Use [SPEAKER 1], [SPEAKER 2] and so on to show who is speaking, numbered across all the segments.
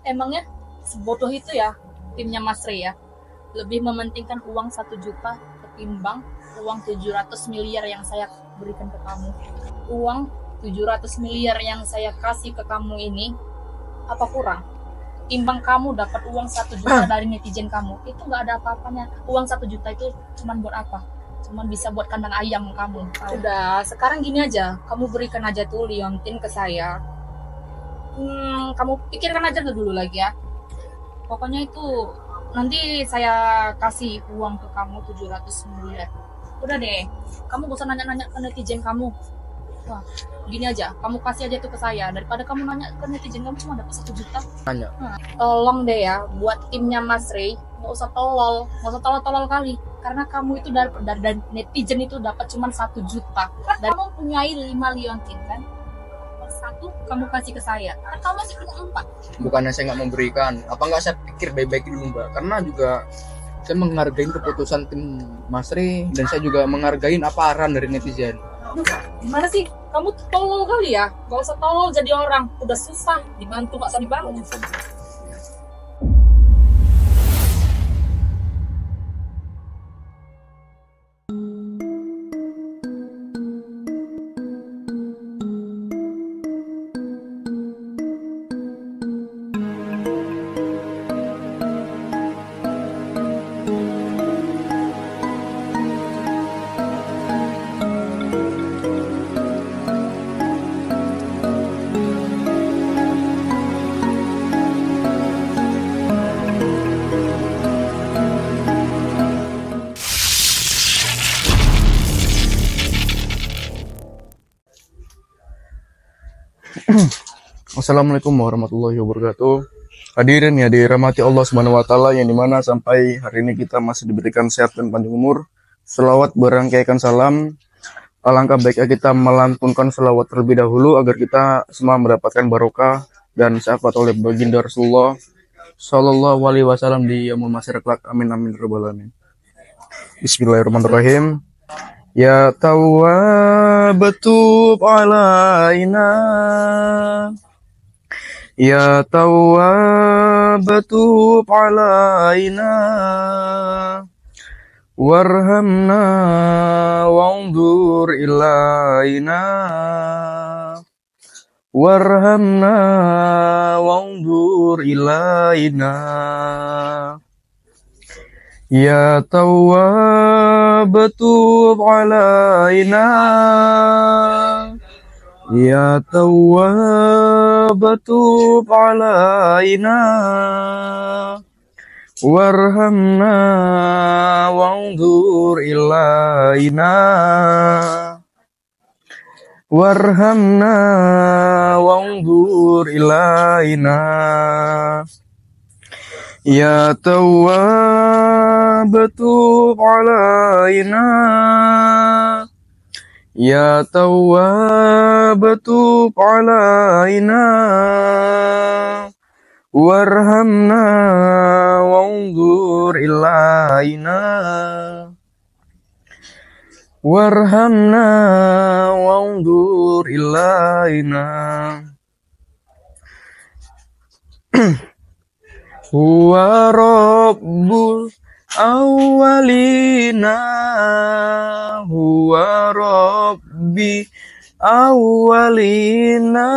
[SPEAKER 1] Emangnya sebodoh itu ya timnya Mas Rey ya? Lebih mementingkan uang 1 juta ketimbang uang 700 miliar yang saya berikan ke kamu. Uang 700 miliar yang saya kasih ke kamu ini apa kurang? Timbang kamu dapat uang 1 juta dari netizen kamu, itu nggak ada apa-apanya. Uang 1 juta itu cuman buat apa? Cuman bisa buat kandang ayam kamu. Udah, sekarang gini aja, kamu berikan aja tuh Liontin ke saya. Kamu pikirkan aja dulu lagi ya. Pokoknya itu nanti saya kasih uang ke kamu 700 miliar. Udah deh, kamu gak usah nanya-nanya ke netizen kamu. Wah, gini aja, kamu kasih aja itu ke saya daripada kamu nanya ke netizen kamu cuma dapat 1 juta.
[SPEAKER 2] Nanya.
[SPEAKER 1] Tolong deh ya, buat timnya Mas Rey nggak usah tolol kali. Karena kamu itu dari netizen itu dapat cuma 1 juta. Dan kamu punya 5 liontin kan? Satu kamu kasih ke saya, kan kamu masih punya 4.
[SPEAKER 2] Bukannya saya nggak memberikan, apa nggak saya pikir baik-baik dulu Mbak, karena juga saya menghargai keputusan tim Mas Rey dan saya juga menghargai apa arahan dari netizen.
[SPEAKER 1] Gimana sih? Kamu tolol kali ya? Gak usah tolol jadi orang. Udah susah dibantu, gak usah dibantu.
[SPEAKER 2] Assalamualaikum warahmatullahi wabarakatuh. Hadirin ya dirahmati Allah Subhanahu wa taala, yang dimana sampai hari ini kita masih diberikan sehat dan panjang umur. Selawat berangkaikan salam. Alangkah baiknya kita melantunkan selawat terlebih dahulu agar kita semua mendapatkan barokah dan syafaat oleh baginda Rasulullah Shallallahu alaihi wasallam di yaumul mahsyar kelak. Amin amin rabbal alamin. Bismillahirrahmanirrahim. Ya Tawwab tub alaina, Ya Tawwab tub alaina, warhamna wa'ndur ilaina, warhamna wa'ndur ilaina. Ya Tawwab tub alaina, Ya Tawwab tub alaina, warhamna wa'ndur ilaina, warhamna wa'ndur ilaina. Ya Tawwab tub alaina, Ya Tawwab tub alaina, warhamna wa'ndur ilaina, warhamna wa'ndur ilaina. Huwa Rabbul awwalina, Huwa Rabbi awwalina,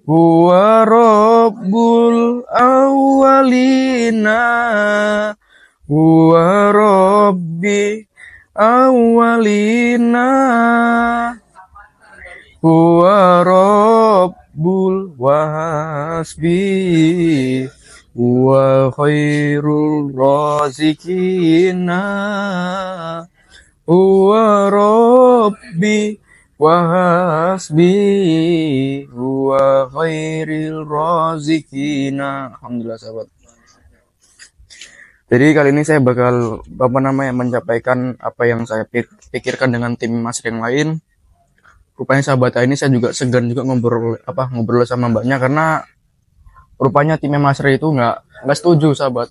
[SPEAKER 2] Huwa Rabbul awwalina, Huwa Rabbi awwalina, Huwa Rabbul wahasbi wa khairul razikina, Huwa Rabbi wa hasbi wa khairil razikina. Alhamdulillah sahabat. Jadi kali ini saya bakal menyampaikan apa yang saya pikirkan dengan tim Mas yang lain. Rupanya sahabat ini saya juga segan juga ngobrol sama mbaknya, karena rupanya timnya Mas Rey itu nggak setuju sahabat.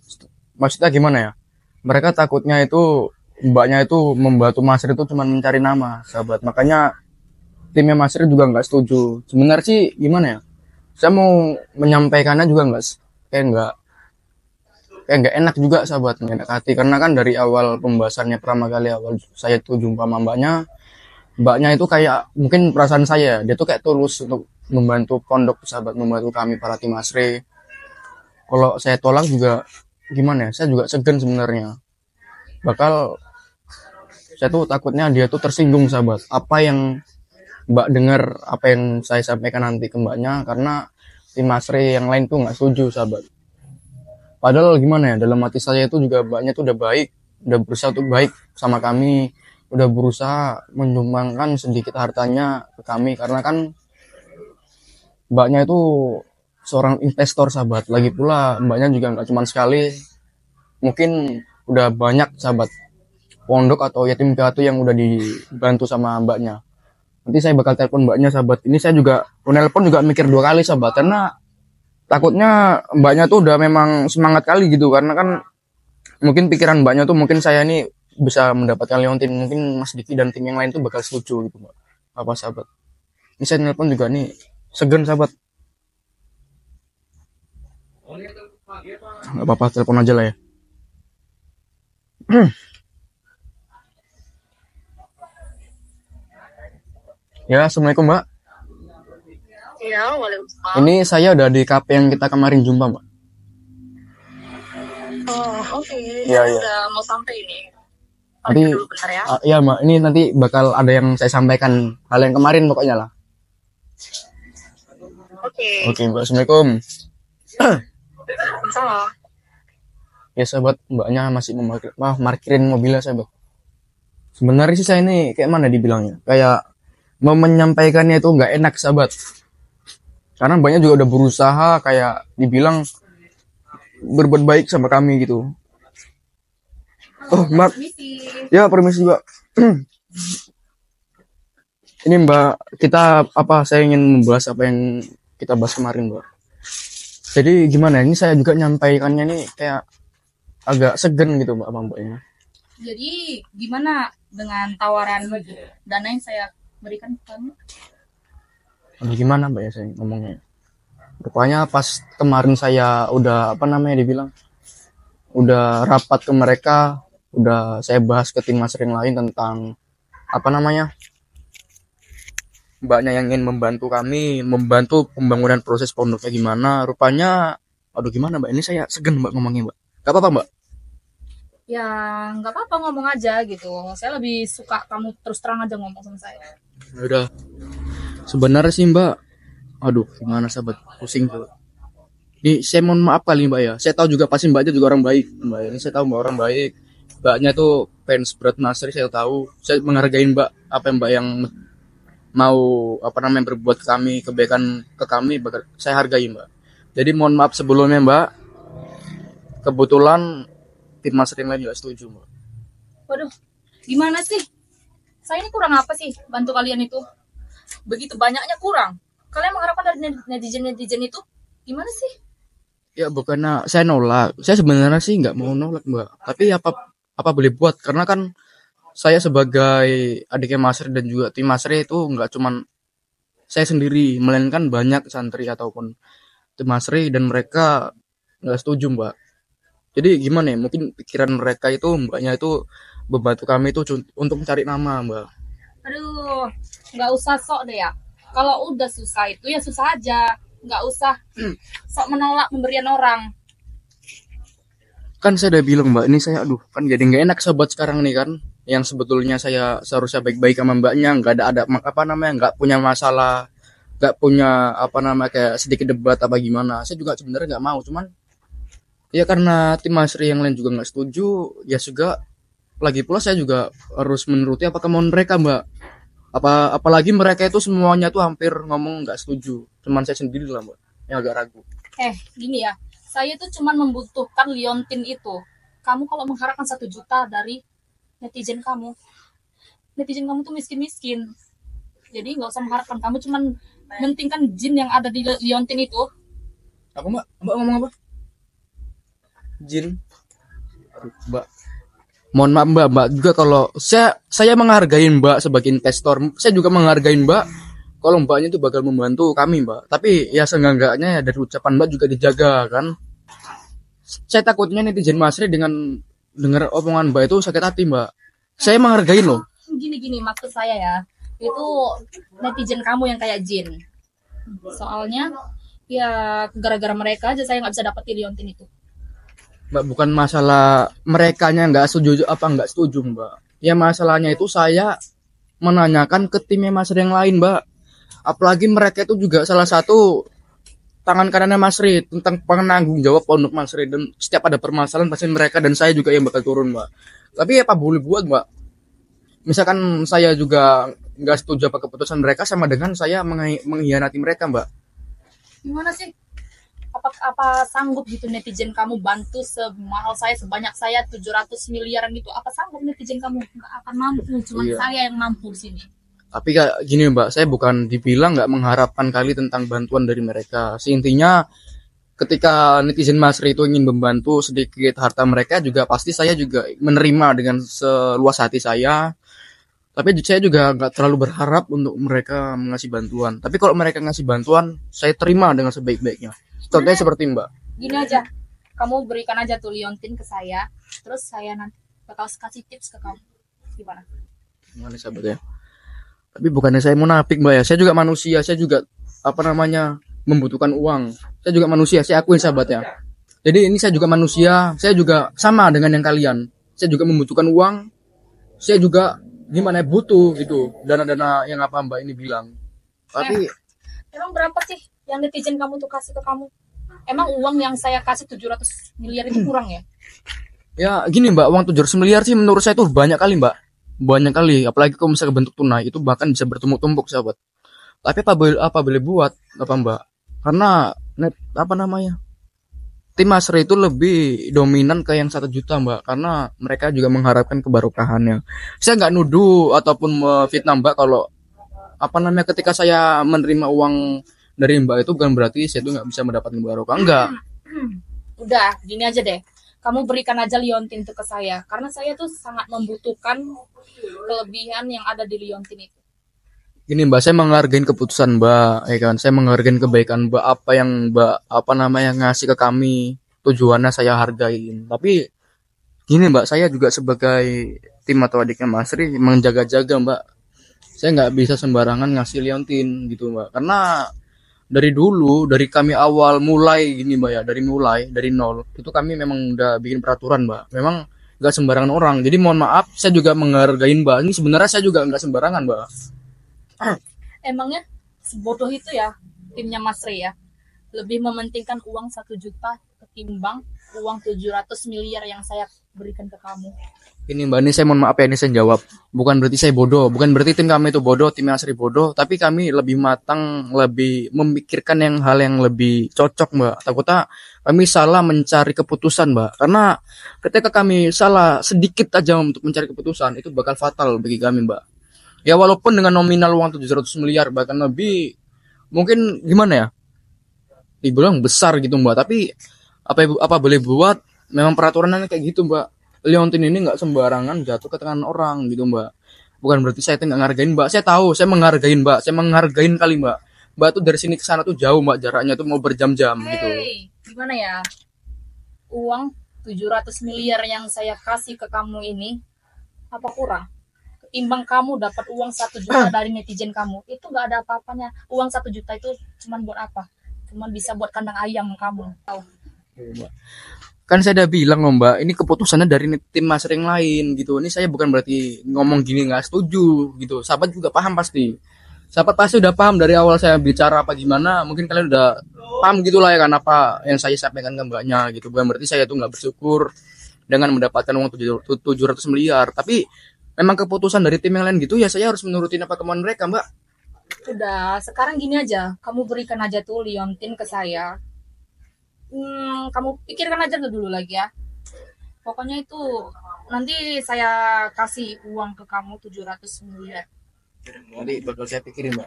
[SPEAKER 2] Maksudnya gimana ya? Mereka takutnya itu mbaknya itu membantu Mas Rey itu cuma mencari nama sahabat. Makanya timnya Mas Rey juga nggak setuju. Sebenarnya sih gimana ya? saya mau menyampaikannya juga kayak nggak enak juga sahabat, nggak enak hati, karena kan dari awal pembahasannya pertama kali awal saya tuh jumpa sama mbaknya itu kayak mungkin perasaan saya dia tuh kayak tulus untuk membantu pondok sahabat, membantu kami para tim Asri. Kalau saya tolak juga gimana ya, saya juga segan sebenarnya, bakal saya tuh takutnya dia tuh tersinggung sahabat, apa yang mbak dengar, apa yang saya sampaikan nanti ke mbaknya, karena tim Asri yang lain tuh nggak setuju sahabat. Padahal gimana ya, dalam hati saya itu juga mbaknya tuh udah baik, udah berusaha untuk baik sama kami, udah berusaha menyumbangkan sedikit hartanya ke kami, karena kan mbaknya itu seorang investor sahabat. Lagi pula mbaknya juga nggak cuma sekali, mungkin udah banyak sahabat pondok atau yatim piatu yang udah dibantu sama mbaknya. Nanti saya bakal telepon mbaknya sahabat. Ini saya juga nelpon juga mikir 2 kali sahabat, karena takutnya mbaknya tuh udah memang semangat kali gitu, karena kan mungkin pikiran mbaknya tuh mungkin saya ini bisa mendapatkan Leontin, mungkin Mas Diki dan tim yang lain tuh bakal setuju gitu mbak. Apa sahabat, ini saya nelpon juga nih segen sahabat. Nggak apa-apa, telepon aja lah ya. Ya, assalamualaikum mbak.
[SPEAKER 1] Ya, waalaikumsalam.
[SPEAKER 2] Ini saya udah di kafe yang kita kemarin jumpa mbak.
[SPEAKER 1] Oh, oke.
[SPEAKER 2] Iya, iya.
[SPEAKER 1] Udah mau sampai ini.
[SPEAKER 2] Nanti
[SPEAKER 1] Dulu bentar ya.
[SPEAKER 2] iya mbak, ini nanti bakal ada yang saya sampaikan, hal yang kemarin pokoknya lah.
[SPEAKER 1] Oke.
[SPEAKER 2] Oke mbak, assalamualaikum.
[SPEAKER 1] Salah.
[SPEAKER 2] Ya sahabat, mbaknya masih markirin mobilnya sahabat. Sebenarnya sih saya ini kayak mana dibilangnya, kayak mau menyampaikannya itu nggak enak sahabat, karena mbaknya juga udah berusaha kayak dibilang berbuat baik sama kami gitu. Oh mbak, ya permisi mbak. Ini mbak, kita saya ingin membahas apa yang kita bahas kemarin mbak. Jadi gimana, ini saya juga nyampaikannya nih kayak agak segan gitu mbak sama mbaknya.
[SPEAKER 1] Jadi gimana dengan tawaran dana yang saya berikan ke kamu?
[SPEAKER 2] Aduh, gimana mbak ya saya ngomongnya. Rupanya pas kemarin saya udah dibilang, udah rapat ke mereka, udah saya bahas ke tim Mas yang lain tentang mbaknya yang ingin membantu kami, membantu pembangunan proses pondoknya gimana. Rupanya, aduh gimana mbak, ini saya segan mbak ngomongnya mbak. Gak apa-apa mbak?
[SPEAKER 1] Ya nggak apa-apa, ngomong aja gitu. Saya lebih suka kamu terus terang aja ngomong sama saya.
[SPEAKER 2] Udah. Sebenarnya sih mbak, aduh gimana sahabat, pusing tuh. Ini saya mohon maaf kali mbak ya. Saya tahu juga pasti mbaknya juga orang baik mbak. Ini saya tahu mbak orang baik. Mbaknya tuh fans berat Nasri, saya tahu. Saya menghargai mbak, apa mbak yang mau berbuat ke kami, kebaikan ke kami, saya hargai mbak. Jadi mohon maaf sebelumnya mbak. Kebetulan tim Mas yang lain juga setuju mbak.
[SPEAKER 1] Waduh, gimana sih? Saya ini kurang apa sih bantu kalian itu? Begitu banyaknya kurang. Kalian mengharapkan dari netizen itu gimana sih?
[SPEAKER 2] Ya bukannya saya nolak. Saya sebenarnya sih nggak mau nolak mbak. Tapi apa boleh buat, karena kan saya sebagai adiknya Masri dan juga tim Masri itu nggak cuman saya sendiri, melainkan banyak santri ataupun tim Masri dan mereka nggak setuju mbak. Jadi gimana ya, mungkin pikiran mereka itu mbaknya itu membantu kami itu untuk mencari nama mbak.
[SPEAKER 1] Aduh, nggak usah sok deh ya. Kalau udah susah itu ya susah aja. Nggak usah sok menolak pemberian orang.
[SPEAKER 2] Kan saya udah bilang mbak, ini saya kan jadi nggak enak sahabat sekarang nih kan. Yang sebetulnya saya seharusnya baik-baik sama mbaknya, nggak ada nggak punya masalah, nggak punya kayak sedikit debat apa gimana. Saya juga sebenarnya nggak mau, cuman ya karena tim Masri yang lain juga nggak setuju, ya juga lagi pula saya juga harus menuruti apa kemauan mereka mbak. Apalagi mereka itu semuanya tuh hampir ngomong nggak setuju, cuman saya sendiri lah mbak yang agak ragu.
[SPEAKER 1] Gini ya, saya tuh cuman membutuhkan Leontin itu. Kamu kalau mengharapkan 1 juta dari netizen kamu tuh miskin-miskin. Jadi nggak usah mengharapkan, kamu cuman mentingkan jin yang ada di Leontin itu.
[SPEAKER 2] Apa mbak ngomong apa? Jin? Mbak, mohon maaf mbak juga kalau saya menghargai mbak sebagai investor. Saya juga menghargai mbak kalau mbaknya itu bakal membantu kami mbak. Tapi ya seenggak-enggaknya ya dari ucapan mbak juga dijaga kan. Saya takutnya netizen Masri dengan dengar omongan mbak itu sakit hati mbak. Saya menghargai loh.
[SPEAKER 1] Gini maksud saya ya, itu netizen kamu yang kayak jin. Soalnya ya gara-gara mereka aja saya nggak bisa dapetin liontin itu.
[SPEAKER 2] Mbak, bukan masalah merekanya nggak setuju apa nggak setuju mbak. Ya masalahnya itu saya menanyakan ke timnya Masri yang lain mbak. Apalagi mereka itu juga salah satu tangan kanannya Masri tentang penanggung jawab pondok Masri, dan setiap ada permasalahan pasti mereka dan saya juga yang bakal turun mbak. Tapi apa boleh buat mbak, misalkan saya juga nggak setuju apa keputusan mereka, sama dengan saya mengkhianati mereka mbak.
[SPEAKER 1] Gimana sih? Apa sanggup gitu netizen kamu bantu semahal saya, sebanyak saya 700 miliaran gitu? Apa sanggup netizen kamu? Nggak akan mampu, cuma
[SPEAKER 2] Iya.
[SPEAKER 1] saya yang mampu di sini.
[SPEAKER 2] Tapi kayak gini mbak, saya bukan dibilang nggak mengharapkan kali tentang bantuan dari mereka. Intinya ketika netizen Masri itu ingin membantu sedikit harta mereka, juga pasti saya juga menerima dengan seluas hati saya. Tapi saya juga nggak terlalu berharap untuk mereka mengasih bantuan. Tapi kalau mereka ngasih bantuan, saya terima dengan sebaik-baiknya. Contohnya seperti mbak.
[SPEAKER 1] Gini aja, kamu berikan aja tuh liontin ke saya, terus saya nanti bakal kasih tips ke kamu. Gimana?
[SPEAKER 2] Gimana sahabat ya? Tapi bukannya saya munafik mbak ya, saya juga manusia, saya juga membutuhkan uang. Saya juga manusia, saya akuin sahabat ya. Jadi ini saya juga manusia, saya juga sama dengan yang kalian. Saya juga membutuhkan uang, saya juga gimana ya, butuh gitu dana-dana yang apa mbak ini bilang. Tapi
[SPEAKER 1] Emang berapa sih yang netizen kamu tuh kasih ke kamu? Emang uang yang saya kasih 700 miliar itu kurang ya?
[SPEAKER 2] ya gini mbak, uang 700 miliar sih menurut saya itu banyak kali mbak. Banyak kali, apalagi kalau misalnya bentuk tunai itu bahkan bisa bertumpuk-tumpuk sahabat. Tapi apa boleh buat apa mbak? Karena tim Masri itu lebih dominan ke yang 1 juta mbak, karena mereka juga mengharapkan kebarokahannya. Saya nggak nuduh ataupun fitnah mbak kalau ketika saya menerima uang dari mbak itu bukan berarti saya itu nggak bisa mendapatkan barokah, enggak.
[SPEAKER 1] Udah, gini aja deh. Kamu berikan aja liontin itu ke saya, karena saya tuh sangat membutuhkan kelebihan yang ada di liontin itu.
[SPEAKER 2] Gini mbak, saya menghargai keputusan mbak, ya kan. Saya menghargai kebaikan mbak, apa yang mbak ngasih ke kami, tujuannya saya hargain. Tapi gini mbak, saya juga sebagai tim atau adiknya Masri menjaga-jaga mbak. Saya nggak bisa sembarangan ngasih liontin gitu mbak, karena dari dulu, dari kami awal mulai gini mbak ya, dari nol itu kami memang udah bikin peraturan mbak. Memang nggak sembarangan orang, jadi mohon maaf, saya juga menghargai mbak. Ini sebenarnya saya juga nggak sembarangan mbak.
[SPEAKER 1] Emangnya sebodoh itu ya timnya Mas Rey ya? Lebih mementingkan uang 1 juta ketimbang uang 700 miliar yang saya berikan ke kamu.
[SPEAKER 2] Ini mbak, ini saya mohon maaf ya, ini saya jawab. Bukan berarti saya bodoh, bukan berarti tim kami itu bodoh, tim Asri bodoh, tapi kami lebih matang, lebih memikirkan hal yang lebih cocok mbak. Takutnya kami salah mencari keputusan mbak, karena ketika kami salah sedikit aja untuk mencari keputusan, itu bakal fatal bagi kami mbak. Ya walaupun dengan nominal uang 700 miliar bahkan lebih, mungkin gimana ya, dibilang besar gitu mbak, tapi apa boleh buat, memang peraturannya kayak gitu mbak. Liontin ini nggak sembarangan jatuh ke tangan orang gitu mbak. Bukan berarti saya nggak ngargain mbak, saya tahu saya menghargain mbak, saya menghargain kali mbak. Mbak tuh dari sini ke sana tuh jauh mbak, jaraknya tuh mau berjam-jam gitu.
[SPEAKER 1] Hey, gimana ya? Uang 700 miliar yang saya kasih ke kamu ini apa kurang? Ketimbang kamu dapat uang 1 juta dari netizen kamu, itu nggak ada apa-apanya. Uang 1 juta itu cuman buat apa? Cuman bisa buat kandang ayam kamu. Tahu?
[SPEAKER 2] Kan saya udah bilang loh mbak, ini keputusannya dari tim Mas yang lain gitu. Ini saya bukan berarti ngomong gini nggak setuju gitu. Sahabat juga paham pasti. Sahabat pasti udah paham dari awal saya bicara apa gimana. Mungkin kalian udah paham gitulah ya kan apa yang saya sampaikan ke mbaknya gitu. Bukan berarti saya tuh nggak bersyukur dengan mendapatkan uang 700 miliar. Tapi memang keputusan dari tim yang lain gitu ya, saya harus menurutin apa kemauan mereka mbak.
[SPEAKER 1] Udah, sekarang gini aja. Kamu berikan aja tuh liontin ke saya. Kamu pikirkan aja dulu lagi ya. Pokoknya itu nanti saya kasih uang ke kamu 700 miliar.
[SPEAKER 2] Nanti bakal saya pikirin mbak.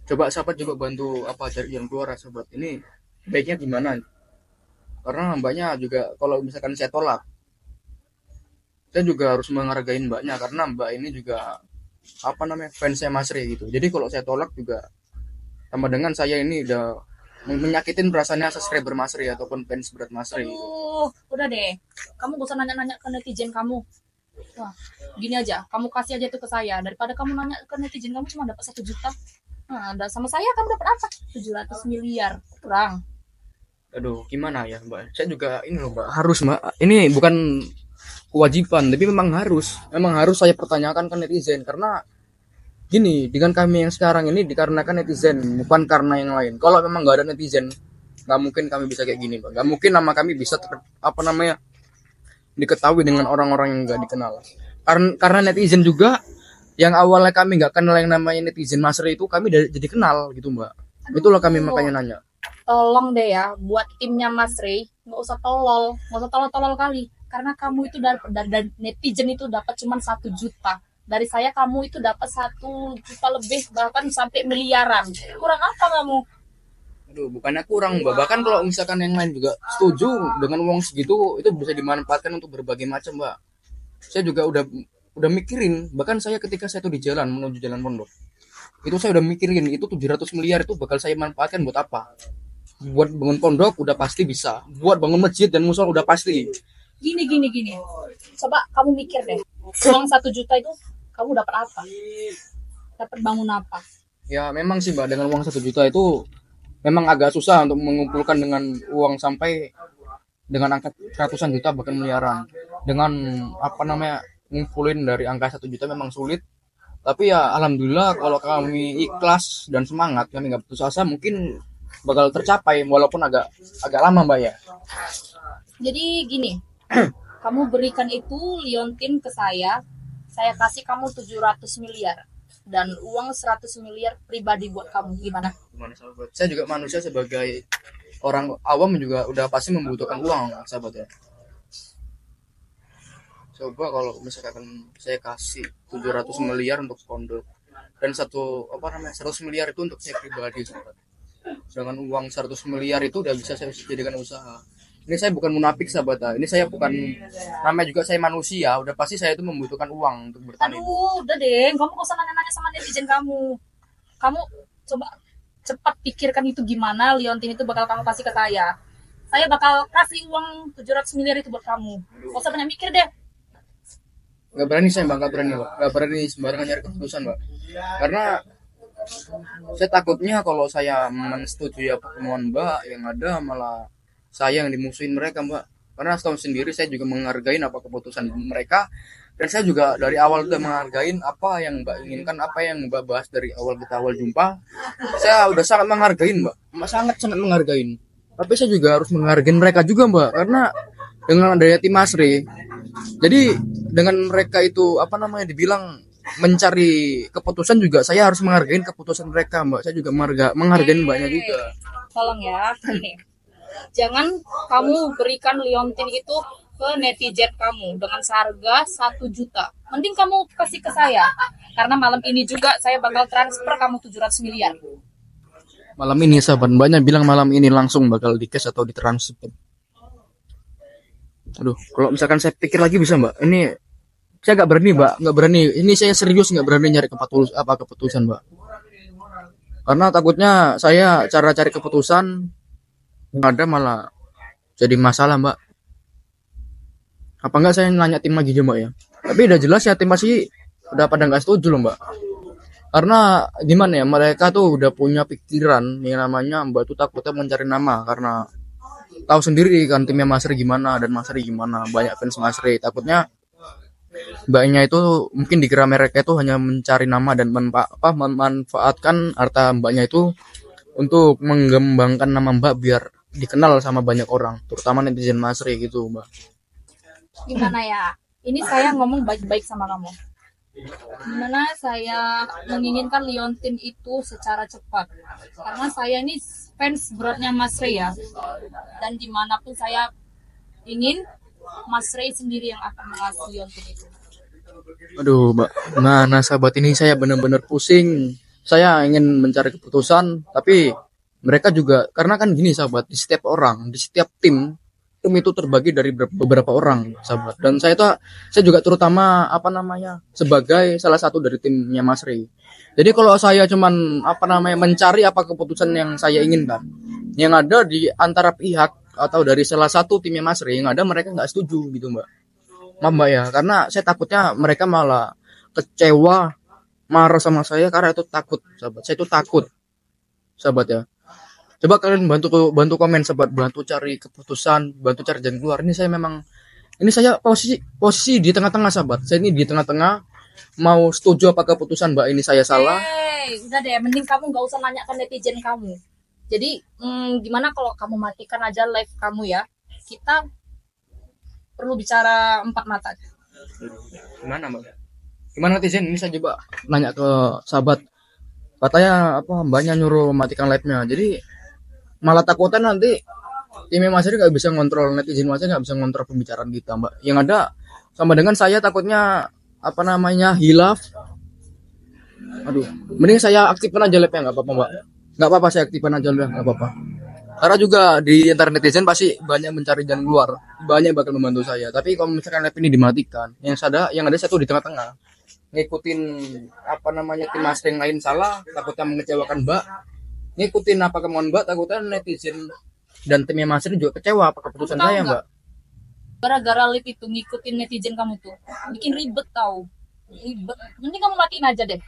[SPEAKER 2] Coba sahabat juga bantu cari yang keluar sahabat. Ini baiknya gimana? Karena mbaknya juga kalau misalkan saya tolak, saya juga harus menghargai mbaknya karena mbak ini juga apa namanya fansnya Mas Rey gitu. Jadi kalau saya tolak juga tambah dengan saya ini udah menyakitin perasaannya subscriber Mas Rey ataupun fans berat Mas Rey gitu.
[SPEAKER 1] Udah deh. Kamu gak usah nanya-nanya ke netizen kamu. Wah, gini aja, kamu kasih aja itu ke saya daripada kamu nanya ke netizen kamu cuma dapat 1 juta. Nah, sama saya kamu dapat apa? 700 miliar kurang.
[SPEAKER 2] Aduh, gimana ya mbak? Saya juga ini loh mbak, harus mbak. Ini bukan kewajiban, tapi memang harus saya pertanyakan ke netizen karena gini, dengan kami yang sekarang ini dikarenakan netizen, bukan karena yang lain. Kalau memang nggak ada netizen, nggak mungkin kami bisa kayak gini mbak. Nggak mungkin nama kami bisa apa namanya diketahui dengan orang-orang yang nggak dikenal. Karena netizen juga yang awalnya kami nggak kenal yang namanya netizen Mas Rey itu kami jadi kenal gitu mbak. Itulah kami makanya nanya.
[SPEAKER 1] Tolong deh ya, buat timnya Mas Rey, nggak usah tolol kali. Karena kamu itu dari netizen itu dapat cuma 1 juta. Dari saya kamu itu dapat 1 juta lebih, bahkan sampai miliaran. Kurang apa kamu?
[SPEAKER 2] Aduh, bukannya kurang mbak. Bahkan kalau misalkan yang lain juga setuju dengan uang segitu, itu bisa dimanfaatkan untuk berbagai macam mbak. Saya juga udah mikirin. Bahkan saya ketika saya tuh di jalan menuju jalan pondok, itu saya udah mikirin itu 700 miliar itu bakal saya manfaatkan buat apa. Buat bangun pondok udah pasti bisa, buat bangun masjid dan musola udah pasti.
[SPEAKER 1] Gini. Coba kamu mikir deh, uang 1 juta itu kamu dapat apa? Dapat bangun apa?
[SPEAKER 2] Ya memang sih mbak, dengan uang 1 juta itu memang agak susah untuk mengumpulkan dengan uang sampai dengan angka ratusan juta bahkan miliaran. Dengan apa namanya ngumpulin dari angka 1 juta memang sulit. Tapi ya alhamdulillah kalau kami ikhlas dan semangat, kami nggak putus asa, mungkin bakal tercapai walaupun agak lama mbak ya.
[SPEAKER 1] Jadi gini, kamu berikan itu liontin ke saya kasih kamu 700 miliar dan uang 100 miliar pribadi buat kamu. Gimana
[SPEAKER 2] sahabat? Saya juga manusia sebagai orang awam juga udah pasti membutuhkan uang sahabat ya. Coba kalau misalkan saya kasih 700 miliar untuk pondok dan 100 miliar itu untuk saya pribadi sahabat. Dengan uang 100 miliar itu udah bisa saya jadikan usaha. Ini saya bukan munafik sahabat. Ini saya bukan, namanya juga saya manusia. Udah pasti saya itu membutuhkan uang untuk bertahan.
[SPEAKER 1] Udah deh, kamu gak usah nanya-nanya sama netizen kamu. Kamu coba cepat pikirkan itu gimana liontin itu bakal kamu kasih ke saya. Saya bakal kasih uang 700 miliar itu buat kamu. Gak usah banyak mikir deh.
[SPEAKER 2] Gak berani saya mbak, gak berani sembarangan nyari keputusan mbak. Karena saya takutnya kalau saya menyetujui pertemuan mbak, yang ada malah saya yang dimusuhin mereka mbak. Karena setahu sendiri saya juga menghargai apa keputusan mereka, dan saya juga dari awal udah menghargai apa yang mbak inginkan, apa yang mbak bahas dari awal jumpa. Saya udah sangat menghargai mbak, sangat menghargai. Tapi saya juga harus menghargai mereka juga mbak, karena dengan adanya tim Mas Rey, jadi dengan mereka itu apa namanya dibilang mencari keputusan juga saya harus menghargai keputusan mereka mbak. Saya juga menghargai mbaknya juga.
[SPEAKER 1] Tolong ya, ini jangan kamu berikan liontin itu ke netizen kamu dengan seharga 1 juta. Mending kamu kasih ke saya. Karena malam ini juga saya bakal transfer kamu 700 miliar.
[SPEAKER 2] Malam ini sahabat, mbaknya bilang malam ini langsung bakal di cash atau ditransfer. Aduh, kalau misalkan saya pikir lagi bisa mbak. Ini saya nggak berani mbak, nggak berani. Ini saya serius nggak berani nyari keputusan mbak. Karena takutnya saya cara cari keputusan ada malah jadi masalah mbak. Apa enggak saya nanya tim lagi aja mbak ya. Tapi udah jelas ya tim pasti udah pada nggak setuju loh mbak. Karena gimana ya, mereka tuh udah punya pikiran yang namanya mbak tuh takutnya mencari nama. Karena tahu sendiri kan timnya Mas Rey gimana dan Mas Rey gimana, banyak fans Mas Rey. Takutnya mbaknya itu mungkin dikira mereka itu hanya mencari nama dan memanfaatkan harta mbaknya itu untuk mengembangkan nama mbak biar dikenal sama banyak orang, terutama netizen Mas Rey gitu mbak.
[SPEAKER 1] Gimana ya, ini saya ngomong baik-baik sama kamu. Gimana saya menginginkan liontin itu secara cepat, karena saya ini fans beratnya Mas Rey ya, dan dimanapun saya ingin Mas Rey sendiri yang akan mengasih liontin itu.
[SPEAKER 2] Aduh mbak, nah sahabat, ini saya benar-benar pusing. Saya ingin mencari keputusan, tapi mereka juga, karena kan gini sahabat, di setiap orang, di setiap tim itu tim itu terbagi dari beberapa orang, sahabat. Dan saya juga terutama sebagai salah satu dari timnya Mas Rey. Jadi kalau saya cuman mencari apa keputusan yang saya inginkan, yang ada di antara pihak atau dari salah satu timnya Mas Rey, yang ada mereka nggak setuju gitu Mbak. Maaf Mbak ya, karena saya takutnya mereka malah kecewa, marah sama saya karena itu takut, sahabat. Saya itu takut, sahabat ya. Coba kalian bantu komen, sahabat, bantu cari keputusan, bantu cari jalan keluar. Ini saya posisi di tengah-tengah, sahabat. Saya ini di tengah-tengah, mau setuju apa keputusan Mbak ini saya salah.
[SPEAKER 1] Udah deh, mending kamu nggak usah nanya ke netizen kamu. Jadi gimana kalau kamu matikan aja live kamu ya? Kita perlu bicara empat mata.
[SPEAKER 2] Gimana Mbak? Gimana netizen? Ini saya coba nanya ke sahabat. Katanya Mbaknya nyuruh matikan live-nya. Jadi malah takutnya nanti timnya Mas Rey nggak bisa ngontrol, netizen Mas Rey nggak bisa ngontrol pembicaraan kita Mbak. Yang ada sama dengan saya takutnya hilaf. Aduh, mending saya aktifkan aja live-nya, nggak apa-apa Mbak. Nggak apa-apa, saya aktifkan aja live, nggak apa-apa. Karena juga di antara netizen pasti banyak mencari jalan keluar, banyak bakal membantu saya. Tapi kalau misalkan live ini dimatikan, yang ada saya tuh di tengah-tengah, ngikutin tim Mas Rey yang lain salah, takutnya mengecewakan Mbak. Ngikutin apa kemauan Mbak, takutnya netizen dan timnya Mas Rey juga kecewa apa keputusan saya Mbak.
[SPEAKER 1] Gara-gara live itu ngikutin netizen kamu tuh bikin ribet tau. Ribet. Mending kamu matiin aja deh.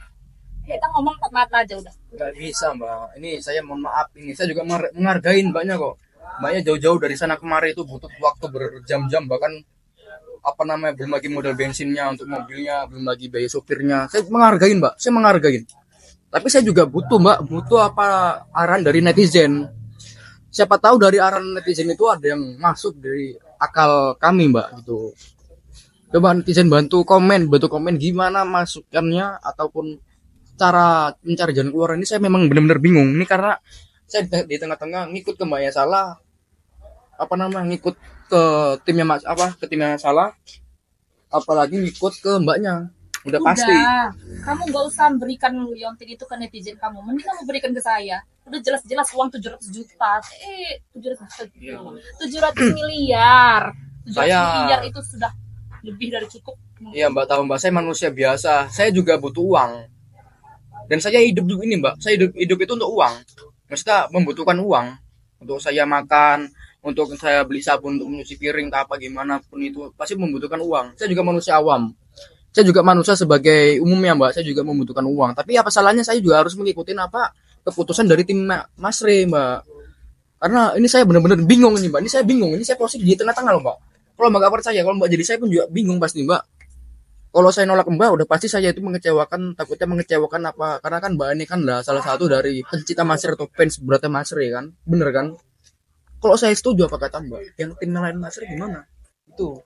[SPEAKER 1] Kita ngomong empat mata aja udah.
[SPEAKER 2] Gak bisa Mbak. Ini saya mohon maaf, ini saya juga menghargain Mbaknya kok. Mbaknya jauh-jauh dari sana kemari itu butuh waktu berjam-jam, bahkan belum lagi modal bensinnya untuk mobilnya, belum lagi biaya sopirnya. Saya menghargain Mbak, saya menghargain. Tapi saya juga butuh Mbak, arahan dari netizen. Siapa tahu dari arahan netizen itu ada yang masuk dari akal kami Mbak gitu. Coba netizen bantu komen gimana masukannya ataupun cara mencari jalan keluar. Ini saya memang benar-benar bingung. Ini karena saya di tengah-tengah ngikut ke Mbaknya salah. Ngikut ke timnya salah. Apalagi ngikut ke Mbaknya. Udah pasti.
[SPEAKER 1] Kamu gak usah berikan liontin itu ke netizen kamu. Mending kamu berikan ke saya. Udah jelas-jelas uang 700 juta. 700 miliar. 700 miliar itu sudah lebih dari cukup.
[SPEAKER 2] Iya Mbak, tahu Mbak, saya manusia biasa. Saya juga butuh uang. Dan saya hidup ini Mbak. Saya hidup itu untuk uang. Maksudnya membutuhkan uang. Untuk saya makan, untuk saya beli sabun, untuk menyuci piring, apa gimana pun itu pasti membutuhkan uang. Saya juga manusia awam. Saya juga manusia sebagai umumnya Mbak, saya juga membutuhkan uang. Tapi apa salahnya saya juga harus mengikuti keputusan dari tim Mas Rey Mbak. Karena ini saya benar-benar bingung ini Mbak. Ini saya bingung, ini saya posisi di tengah-tengah loh Mbak. Kalau Mbak gak percaya, kalau Mbak jadi saya pun juga bingung pasti Mbak. Kalau saya nolak Mbak, udah pasti saya itu takutnya mengecewakan apa. Karena kan Mbak ini kan lah salah satu dari pencinta Mas Rey atau fans beratnya Mas Rey kan. Bener kan? Kalau saya setuju apa kata Mbak, yang tim lain Mas Rey gimana? Itu.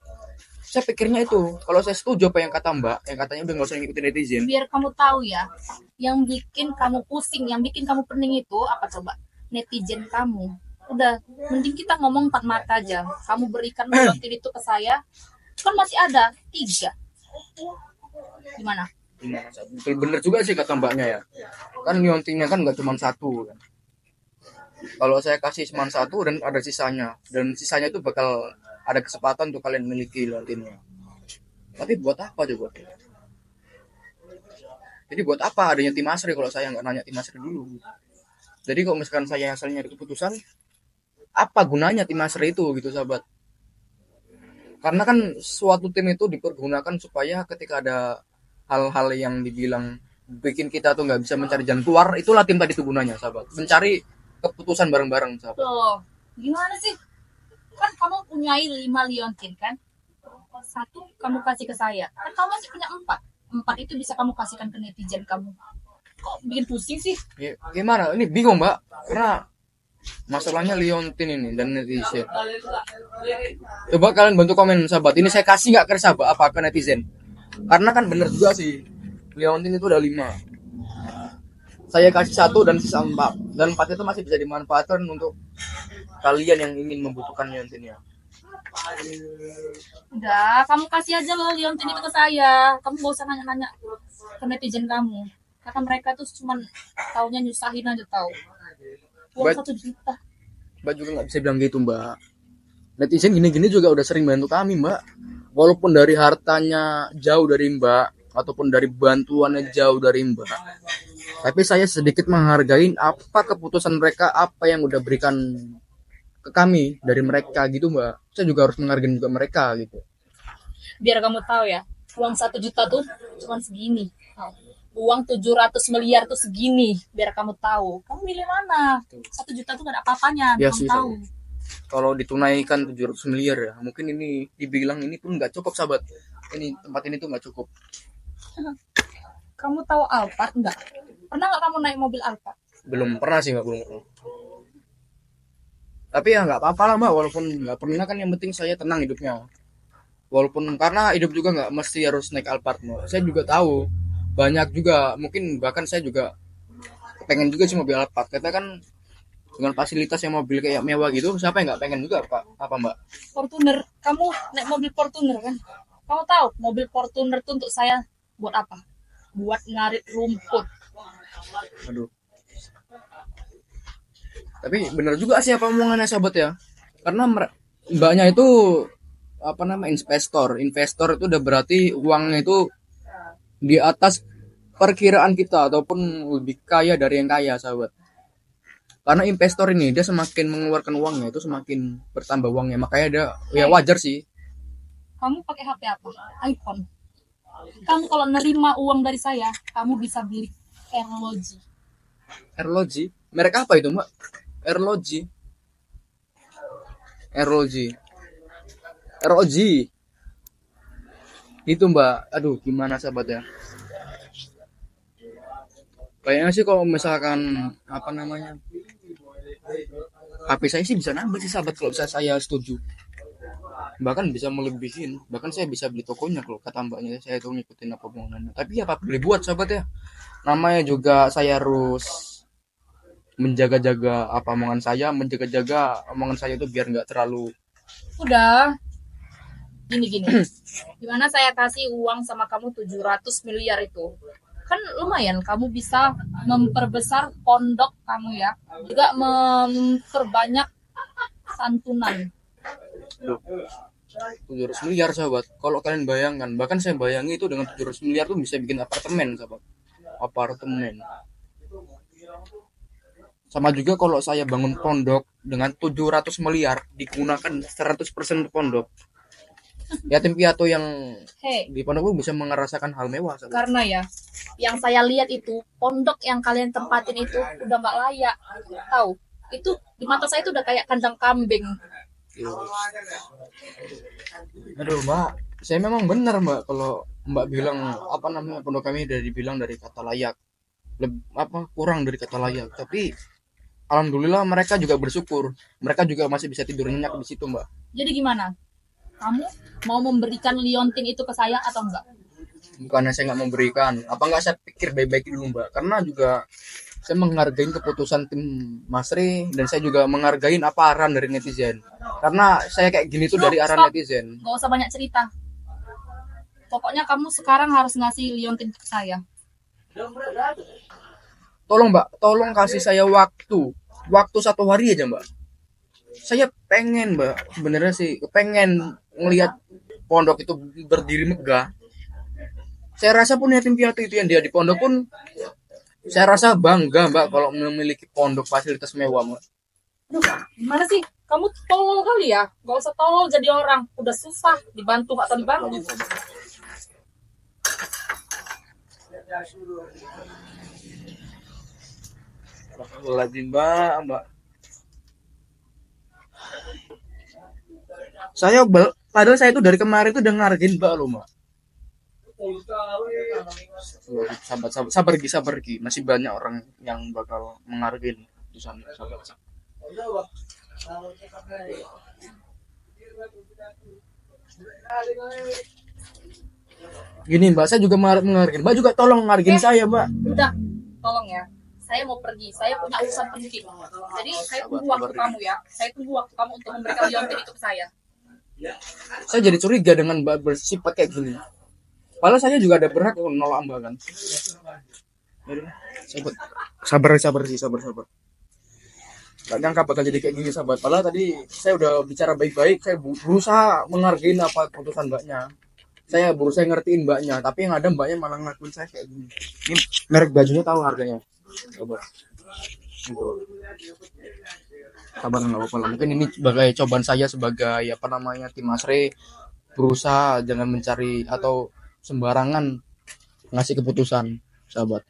[SPEAKER 2] Saya pikirnya itu, kalau saya setuju apa yang kata Mbak, yang katanya udah nggak usah ngikutin netizen.
[SPEAKER 1] Biar kamu tahu ya, yang bikin kamu pusing, yang bikin kamu pening itu apa coba? Netizen kamu. Udah, mending kita ngomong empat mata aja. Kamu berikan liontin itu ke saya, kan masih ada 3. Gimana?
[SPEAKER 2] Bener juga sih kata Mbaknya ya. Kan liontinnya kan nggak cuma 1 kan. Kalau saya kasih cuma 1 dan ada sisanya, dan sisanya itu bakal ada kesempatan untuk kalian memiliki liontinnya. Tapi buat apa coba? Jadi buat apa adanya tim Mas Rey kalau saya nggak nanya tim Mas Rey dulu? Jadi kalau misalkan saya asalnya ada keputusan, apa gunanya tim Mas Rey itu gitu sahabat? Karena kan suatu tim itu dipergunakan supaya ketika ada hal-hal yang dibilang bikin kita tuh nggak bisa mencari jalan keluar, itulah tim tadi tuh gunanya sahabat. Mencari keputusan bareng-bareng sahabat.
[SPEAKER 1] Loh, gimana sih? Kan kamu punya 5 liontin kan? 1 kamu kasih ke saya. Kan kamu masih punya 4. 4 itu bisa kamu kasihkan ke netizen kamu. Kok bikin pusing sih?
[SPEAKER 2] Gimana? Ini bingung Mbak. Karena masalahnya liontin ini dan netizen. Coba kalian bantu komen sahabat. Ini saya kasih nggak ke sahabat apa ke netizen? Karena kan bener juga sih. Liontin itu ada 5. Saya kasih 1 dan sisa 4. Dan 4 itu masih bisa dimanfaatkan untuk kalian yang ingin membutuhkan liontinnya.
[SPEAKER 1] Udah, kamu kasih aja loh liontin itu ke saya. Kamu gak usah nanya-nanya ke netizen kamu. Karena mereka tuh cuma taunya nyusahin aja tahu. Uang 1 juta.
[SPEAKER 2] Mbak juga nggak bisa bilang gitu Mbak. netizen gini-gini juga udah sering bantu kami, Mbak. Walaupun dari hartanya jauh dari Mbak, ataupun dari bantuannya jauh dari Mbak, tapi saya sedikit menghargai apa keputusan mereka, apa yang udah berikan ke kami dari mereka gitu, Mbak. Saya juga harus menghargai juga mereka gitu.
[SPEAKER 1] Biar kamu tahu ya, uang 1 juta tuh cuma segini. Uang 700 miliar tuh segini. Biar kamu tahu. Kamu milih mana? 1 juta tuh gak ada apa-apanya.
[SPEAKER 2] Ya
[SPEAKER 1] Kamu
[SPEAKER 2] sih,
[SPEAKER 1] tahu.
[SPEAKER 2] kalau ditunaikan 700 miliar ya, mungkin ini dibilang ini pun nggak cukup, sahabat. Ini tempat ini tuh nggak cukup.
[SPEAKER 1] Kamu tahu Alphard nggak? Pernah nggak kamu naik mobil Alphard?
[SPEAKER 2] Belum pernah sih, Mbak, belum pernah. Tapi ya nggak apa-apa lah, Mbak, walaupun nggak pernah kan, yang penting saya tenang hidupnya. Walaupun karena hidup juga nggak mesti harus naik Alphard, Mbak. Saya juga tahu banyak juga, mungkin bahkan saya juga pengen juga sih mobil Alphard. Kita kan dengan fasilitas yang mobil kayak mewah gitu, siapa yang nggak pengen juga, Pak? Apa, Mbak?
[SPEAKER 1] Fortuner, kamu naik mobil Fortuner kan? Kamu tahu mobil Fortuner tuh untuk saya buat apa? Buat ngarit rumput.
[SPEAKER 2] Aduh. Tapi bener juga sih apa omongannya, sahabat ya. Karena mbaknya itu apa namanya, investor itu udah berarti uangnya itu di atas perkiraan kita ataupun lebih kaya dari yang kaya, sahabat. Karena investor ini dia semakin mengeluarkan uangnya itu semakin bertambah uangnya, makanya dia ya wajar sih.
[SPEAKER 1] Kamu pakai HP apa? iPhone. Kamu kalau nerima uang dari saya, kamu bisa beli Airlogi.
[SPEAKER 2] Airlogi? Merek apa itu, Mbak? Airlogi. Itu, Mbak. Aduh, gimana sahabat ya? Kayaknya sih kalau misalkan apa namanya, HP saya sih bisa nambah sih, sahabat, kalau bisa saya setuju. Bahkan bisa melebihin, bahkan saya bisa beli tokonya kalau kata mbaknya. Saya tuh ngikutin apa omongannya. Tapi apa boleh buat, sahabat ya. Namanya juga saya harus menjaga-jaga apa omongan saya, menjaga-jaga omongan saya itu biar nggak terlalu.
[SPEAKER 1] Udah. Gini. Gimana saya kasih uang sama kamu 700 miliar itu? Kan lumayan, kamu bisa memperbesar pondok kamu ya. Juga memperbanyak santunan.
[SPEAKER 2] 700 miliar, sahabat. Kalau kalian bayangkan, bahkan saya bayangi itu dengan 700 miliar tuh bisa bikin apartemen, sahabat. Apartemen. Sama juga kalau saya bangun pondok dengan 700 miliar digunakan 100% pondok. Yatim piatu yang di pondok pun bisa merasakan hal mewah, sahabat.
[SPEAKER 1] Karena ya, yang saya lihat itu pondok yang kalian tempatin itu udah nggak layak. Tahu? Itu di mata saya itu udah kayak kandang kambing.
[SPEAKER 2] Aduh, Mbak, saya memang benar, Mbak, kalau Mbak bilang apa namanya, pondok kami udah dibilang dari kata layak, kurang dari kata layak. Tapi alhamdulillah mereka juga bersyukur, mereka juga masih bisa tidur nyenyak di situ, Mbak.
[SPEAKER 1] Jadi gimana? Kamu mau memberikan liontin itu ke saya atau enggak?
[SPEAKER 2] Bukannya saya nggak memberikan, apa nggak saya pikir baik-baik dulu, Mbak, karena juga saya menghargai keputusan tim Masri dan saya juga menghargai apa arahan dari netizen. Karena saya kayak gini tuh dari arahan netizen.
[SPEAKER 1] Gak usah banyak cerita. Pokoknya kamu sekarang harus ngasih liontin ke saya.
[SPEAKER 2] Tolong, Mbak, tolong kasih saya waktu 1 hari aja, Mbak. Saya pengen, Mbak, sebenarnya sih pengen ngelihat pondok itu berdiri megah. Saya rasa pun yatim piatu itu yang dia di pondok pun, saya rasa bangga, Mbak, kalau memiliki pondok fasilitas mewah, Mbak.
[SPEAKER 1] Gimana sih? Kamu tolol kali ya? Gak usah tolol jadi orang. Udah susah dibantu atau dibantu.
[SPEAKER 2] Lagi, Mbak. Padahal saya itu dari kemarin itu udah ngargain Mbak loh, Mbak. Sabar Gi. Masih banyak orang yang bakal menghargai di sana, sabar. Gini, Mbak, saya juga menghargai. Mbak juga tolong menghargai saya, Mbak.
[SPEAKER 1] Udah, tolong ya. Saya mau pergi. Saya punya urusan penting. Jadi saya tunggu waktu kamu ya. Saya tunggu waktu kamu untuk memberikan liontin itu ke saya.
[SPEAKER 2] Saya jadi curiga dengan Mbak bersifat kayak gini. Padahal saya juga ada berhak menolak Mbak kan. Sabar. Gak nyangka bakal jadi kayak gini sahabat. Padahal tadi saya udah bicara baik-baik, saya berusaha menghargai apa keputusan mbaknya. Saya berusaha ngertiin mbaknya, tapi yang ada mbaknya malah ngelakuin saya kayak gini. Ini merek bajunya tahu harganya. Coba. Gitu. Sabar nggak apa-apa lah. Mungkin ini sebagai cobaan saya sebagai apa namanya tim Masre, berusaha jangan mencari atau sembarangan ngasih keputusan, sahabat.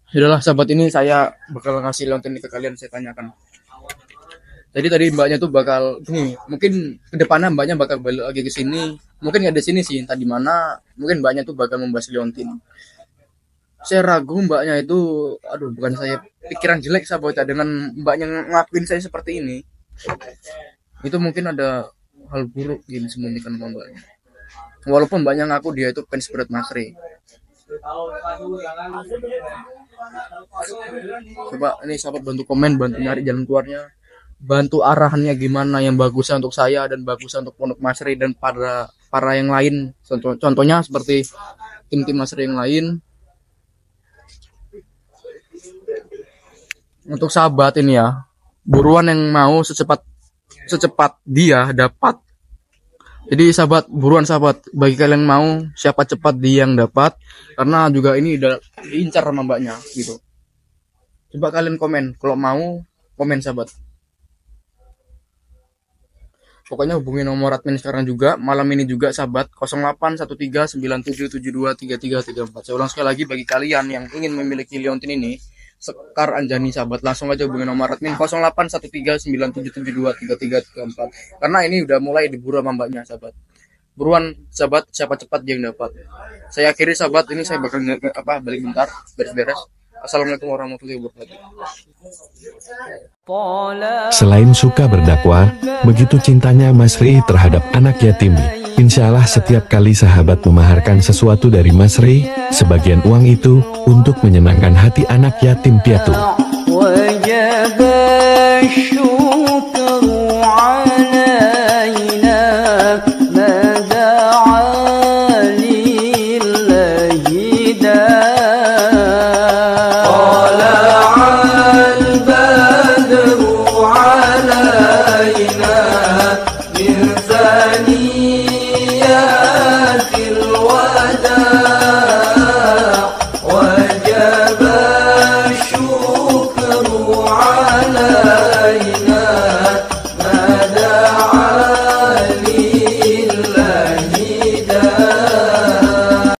[SPEAKER 2] Sudahlah sahabat, ini saya bakal ngasih liontin ini ke kalian, saya tanyakan. Jadi tadi mbaknya tuh bakal nih, mungkin kedepannya mbaknya bakal balik lagi ke sini. Mungkin nggak di sini sih, entah di mana. Mungkin mbaknya tuh bakal membahas liontin. Saya ragu mbaknya itu, aduh bukan saya pikiran jelek sahabat ya, dengan mbaknya ngakuin saya seperti ini. Itu mungkin ada hal buruk yang disembunyikan sama mbaknya. Walaupun mbaknya ngaku dia itu fans berat Masre. Coba ini sahabat bantu komen, bantu nyari jalan keluarnya, bantu arahannya gimana yang bagusnya untuk saya dan bagusnya untuk Pondok Masre dan para yang lain. Contohnya seperti tim-tim Masre yang lain. Untuk sahabat ini ya, buruan yang mau secepat dia dapat. Jadi sahabat, buruan sahabat, bagi kalian mau siapa cepat dia yang dapat, karena juga ini udah diincar sama mbaknya gitu. Coba kalian komen, kalau mau komen sahabat. Pokoknya hubungi nomor admin sekarang juga, malam ini juga sahabat, 081397723334. Saya ulang sekali lagi, bagi kalian yang ingin memiliki liontin ini, Sekar Anjani sahabat, langsung aja hubungi nomor admin 081397723334. Karena ini udah mulai diburu sama mbaknya sahabat. Buruan sahabat, siapa cepat dia yang dapat. Saya akhiri sahabat, ini saya bakal balik bentar, beres-beres. Assalamualaikum warahmatullahi wabarakatuh.
[SPEAKER 3] Selain suka berdakwah, begitu cintanya Masri terhadap anak yatim. Insya Allah setiap kali sahabat memaharkan sesuatu dari Masri, sebagian uang itu untuk menyenangkan hati anak yatim piatu.